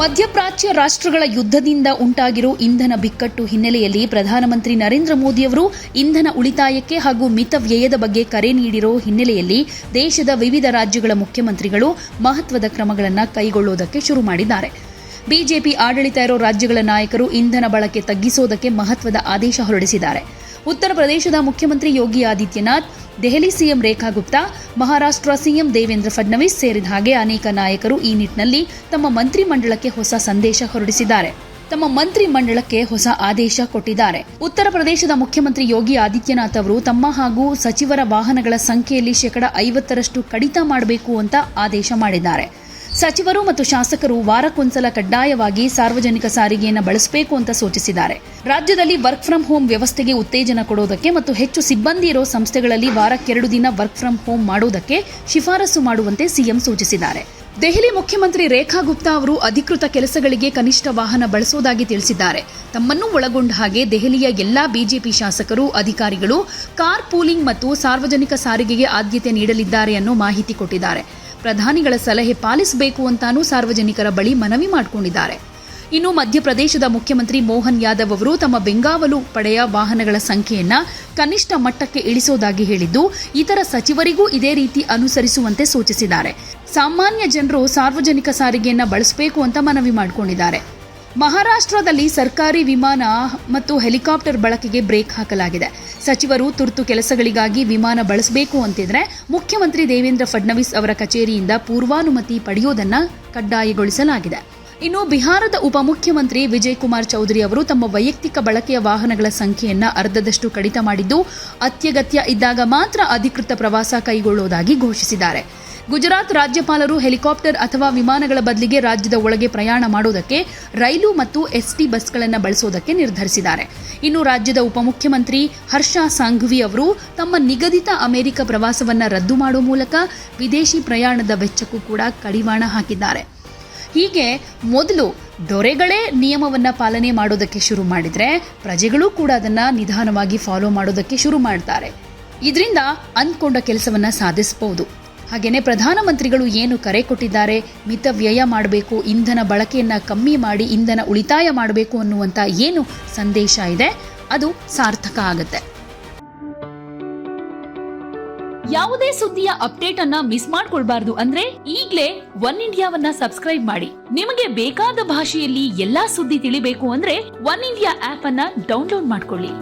ಮಧ್ಯಪ್ರಾಚ್ಯ ರಾಷ್ಟ್ರಗಳ ಯುದ್ಧದಿಂದ ಉಂಟಾಗಿರುವ ಇಂಧನ ಬಿಕ್ಕಟ್ಟು ಹಿನ್ನೆಲೆಯಲ್ಲಿ ಪ್ರಧಾನಮಂತ್ರಿ ನರೇಂದ್ರ ಮೋದಿಯವರು ಇಂಧನ ಉಳಿತಾಯಕ್ಕೆ ಹಾಗೂ ಮಿತವ್ಯಯದ ಬಗ್ಗೆ ಕರೆ ನೀಡಿರೋ ಹಿನ್ನೆಲೆಯಲ್ಲಿ ದೇಶದ ವಿವಿಧ ರಾಜ್ಯಗಳ ಮುಖ್ಯಮಂತ್ರಿಗಳು ಮಹತ್ವದ ಕ್ರಮಗಳನ್ನು ಕೈಗೊಳ್ಳುವುದಕ್ಕೆ ಶುರು ಮಾಡಿದ್ದಾರೆ. ಬಿಜೆಪಿ ಆಡಳಿತ ಇರೋ ರಾಜ್ಯಗಳ ನಾಯಕರು ಇಂಧನ ಬಳಕೆ ತಗ್ಗಿಸೋದಕ್ಕೆ ಮಹತ್ವದ ಆದೇಶ ಹೊರಡಿಸಿದ್ದಾರೆ. ಉತ್ತರ ಪ್ರದೇಶದ ಮುಖ್ಯಮಂತ್ರಿ ಯೋಗಿ ಆದಿತ್ಯನಾಥ್, ದೆಹಲಿ ಸಿಎಂ ರೇಖಾ ಗುಪ್ತಾ, ಮಹಾರಾಷ್ಟ್ರ ಸಿಎಂ ದೇವೇಂದ್ರ ಫಡ್ನವೀಸ್ ಸೇರಿದ ಹಾಗೆ ಅನೇಕ ನಾಯಕರು ಈ ನಿಟ್ಟಿನಲ್ಲಿ ತಮ್ಮ ಮಂತ್ರಿಮಂಡಲಕ್ಕೆ ಹೊಸ ಸಂದೇಶ ಹೊರಡಿಸಿದ್ದಾರೆ. ತಮ್ಮ ಮಂತ್ರಿಮಂಡಲಕ್ಕೆ ಹೊಸ ಆದೇಶ ಕೊಟ್ಟಿದ್ದಾರೆ. ಉತ್ತರ ಪ್ರದೇಶದ ಮುಖ್ಯಮಂತ್ರಿ ಯೋಗಿ ಆದಿತ್ಯನಾಥ್ ಅವರು ತಮ್ಮ ಹಾಗೂ ಸಚಿವರ ವಾಹನಗಳ ಸಂಖ್ಯೆಯಲ್ಲಿ 50% ಕಡಿತ ಮಾಡಬೇಕು ಅಂತ ಆದೇಶ ಮಾಡಿದ್ದಾರೆ. ಸಚಿವರು ಮತ್ತು ಶಾಸಕರು ವಾರಕ್ಕೊಂದ್ಸಲ ಕಡ್ಡಾಯವಾಗಿ ಸಾರ್ವಜನಿಕ ಸಾರಿಗೆಯನ್ನು ಬಳಸಬೇಕು ಅಂತ ಸೂಚಿಸಿದ್ದಾರೆ. ರಾಜ್ಯದಲ್ಲಿ ವರ್ಕ್ ಫ್ರಂ ಹೋಮ್ ವ್ಯವಸ್ಥೆಗೆ ಉತ್ತೇಜನ ಕೊಡೋದಕ್ಕೆ ಮತ್ತು ಹೆಚ್ಚು ಸಿಬ್ಬಂದಿ ಇರೋ ಸಂಸ್ಥೆಗಳಲ್ಲಿ ವಾರಕ್ಕೆ 2 ದಿನ ವರ್ಕ್ ಫ್ರಂ ಹೋಮ್ ಮಾಡುವುದಕ್ಕೆ ಶಿಫಾರಸು ಮಾಡುವಂತೆ ಸಿಎಂ ಸೂಚಿಸಿದ್ದಾರೆ. ದೆಹಲಿ ಮುಖ್ಯಮಂತ್ರಿ ರೇಖಾ ಗುಪ್ತಾ ಅವರು ಅಧಿಕೃತ ಕೆಲಸಗಳಿಗೆ ಕನಿಷ್ಠ ವಾಹನ ಬಳಸೋದಾಗಿ ತಿಳಿಸಿದ್ದಾರೆ. ತಮ್ಮನ್ನು ಒಳಗೊಂಡ ಹಾಗೆ ದೆಹಲಿಯ ಎಲ್ಲಾ ಬಿಜೆಪಿ ಶಾಸಕರು, ಅಧಿಕಾರಿಗಳು ಕಾರ್ ಪೂಲಿಂಗ್ ಮತ್ತು ಸಾರ್ವಜನಿಕ ಸಾರಿಗೆಗೆ ಆದ್ಯತೆ ನೀಡಲಿದ್ದಾರೆ ಅನ್ನೋ ಮಾಹಿತಿ ಕೊಟ್ಟಿದ್ದಾರೆ. ಪ್ರಧಾನಿಗಳ ಸಲಹೆ ಪಾಲಿಸಬೇಕು ಅಂತಾನೂ ಸಾರ್ವಜನಿಕರ ಬಳಿ ಮನವಿ ಮಾಡಿಕೊಂಡಿದ್ದಾರೆ. ಇನ್ನು ಮಧ್ಯಪ್ರದೇಶದ ಮುಖ್ಯಮಂತ್ರಿ ಮೋಹನ್ ಯಾದವ್ ಅವರು ತಮ್ಮ ಬೆಂಗಾವಲು ಪಡೆಯ ವಾಹನಗಳ ಸಂಖ್ಯೆಯನ್ನ ಕನಿಷ್ಠ ಮಟ್ಟಕ್ಕೆ ಇಳಿಸೋದಾಗಿ ಹೇಳಿದ್ದು, ಇತರ ಸಚಿವರಿಗೂ ಇದೇ ರೀತಿ ಅನುಸರಿಸುವಂತೆ ಸೂಚಿಸಿದ್ದಾರೆ. ಸಾಮಾನ್ಯ ಜನರು ಸಾರ್ವಜನಿಕ ಸಾರಿಗೆಯನ್ನ ಬಳಸಬೇಕು ಅಂತ ಮನವಿ ಮಾಡಿಕೊಂಡಿದ್ದಾರೆ. ಮಹಾರಾಷ್ಟ್ರದಲ್ಲಿ ಸರ್ಕಾರಿ ವಿಮಾನ ಮತ್ತು ಹೆಲಿಕಾಪ್ಟರ್ ಬಳಕೆಗೆ ಬ್ರೇಕ್ ಹಾಕಲಾಗಿದೆ. ಸಚಿವರು ತುರ್ತು ಕೆಲಸಗಳಿಗಾಗಿ ವಿಮಾನ ಬಳಸಬೇಕು ಅಂತಿದ್ರೆ ಮುಖ್ಯಮಂತ್ರಿ ದೇವೇಂದ್ರ ಫಡ್ನವೀಸ್ ಅವರ ಕಚೇರಿಯಿಂದ ಪೂರ್ವಾನುಮತಿ ಪಡೆಯುವುದನ್ನು ಕಡ್ಡಾಯಗೊಳಿಸಲಾಗಿದೆ. ಇನ್ನು ಬಿಹಾರದ ಉಪಮುಖ್ಯಮಂತ್ರಿ ವಿಜಯ್ ಕುಮಾರ್ ಚೌಧರಿ ಅವರು ತಮ್ಮ ವೈಯಕ್ತಿಕ ಬಳಕೆಯ ವಾಹನಗಳ ಸಂಖ್ಯೆಯನ್ನು ಅರ್ಧದಷ್ಟು ಕಡಿತ ಮಾಡಿದ್ದು, ಅತ್ಯಗತ್ಯ ಇದ್ದಾಗ ಮಾತ್ರ ಅಧಿಕೃತ ಪ್ರವಾಸ ಕೈಗೊಳ್ಳುವುದಾಗಿ ಘೋಷಿಸಿದ್ದಾರೆ. ಗುಜರಾತ್ ರಾಜ್ಯಪಾಲರು ಹೆಲಿಕಾಪ್ಟರ್ ಅಥವಾ ವಿಮಾನಗಳ ಬದಲಿಗೆ ರಾಜ್ಯದ ಒಳಗೆ ಪ್ರಯಾಣ ಮಾಡುವುದಕ್ಕೆ ರೈಲು ಮತ್ತು ಎಸ್ಟಿ ಬಸ್ಗಳನ್ನು ಬಳಸೋದಕ್ಕೆ ನಿರ್ಧರಿಸಿದ್ದಾರೆ. ಇನ್ನು ರಾಜ್ಯದ ಉಪಮುಖ್ಯಮಂತ್ರಿ ಹರ್ಷ ಸಾಂಘವಿ ಅವರು ತಮ್ಮ ನಿಗದಿತ ಅಮೆರಿಕ ಪ್ರವಾಸವನ್ನು ರದ್ದು ಮಾಡುವ ಮೂಲಕ ವಿದೇಶಿ ಪ್ರಯಾಣದ ವೆಚ್ಚಕ್ಕೂ ಕೂಡ ಕಡಿವಾಣ ಹಾಕಿದ್ದಾರೆ. ಹೀಗೆ ಮೊದಲು ದೊರೆಗಳೇ ನಿಯಮವನ್ನು ಪಾಲನೆ ಮಾಡೋದಕ್ಕೆ ಶುರು ಮಾಡಿದ್ರೆ ಪ್ರಜೆಗಳು ಕೂಡ ಅದನ್ನ ನಿಧಾನವಾಗಿ ಫಾಲೋ ಮಾಡೋದಕ್ಕೆ ಶುರು ಮಾಡ್ತಾರೆ. ಇದರಿಂದ ಅಂದ್ಕೊಂಡ ಕೆಲಸವನ್ನ ಸಾಧಿಸಬಹುದು. ಹಾಗೇನೆ ಪ್ರಧಾನಮಂತ್ರಿಗಳು ಏನು ಕರೆ ಕೊಟ್ಟಿದ್ದಾರೆ, ಮಿತ ವ್ಯಯ ಮಾಡಬೇಕು, ಇಂಧನ ಬಳಕೆಯನ್ನ ಕಮ್ಮಿ ಮಾಡಿ ಇಂಧನ ಉಳಿತಾಯ ಮಾಡಬೇಕು ಅನ್ನುವಂಥ ಏನು ಸಂದೇಶ ಇದೆ ಅದು ಸಾರ್ಥಕ ಆಗುತ್ತೆ. ಯಾವುದೇ ಸುದ್ದಿಯ ಅಪ್ಡೇಟ್ ಅನ್ನ ಮಿಸ್ ಮಾಡ್ಕೊಳ್ಬಾರ್ದು ಅಂದ್ರೆ ಈಗ್ಲೇ ಒನ್ ಇಂಡಿಯಾವನ್ನ ಸಬ್ಸ್ಕ್ರೈಬ್ ಮಾಡಿ. ನಿಮಗೆ ಬೇಕಾದ ಭಾಷೆಯಲ್ಲಿ ಎಲ್ಲಾ ಸುದ್ದಿ ತಿಳಿಬೇಕು ಅಂದ್ರೆ ಒನ್ ಇಂಡಿಯಾ ಆಪ್ ಅನ್ನ ಡೌನ್ಲೋಡ್ ಮಾಡ್ಕೊಳ್ಳಿ.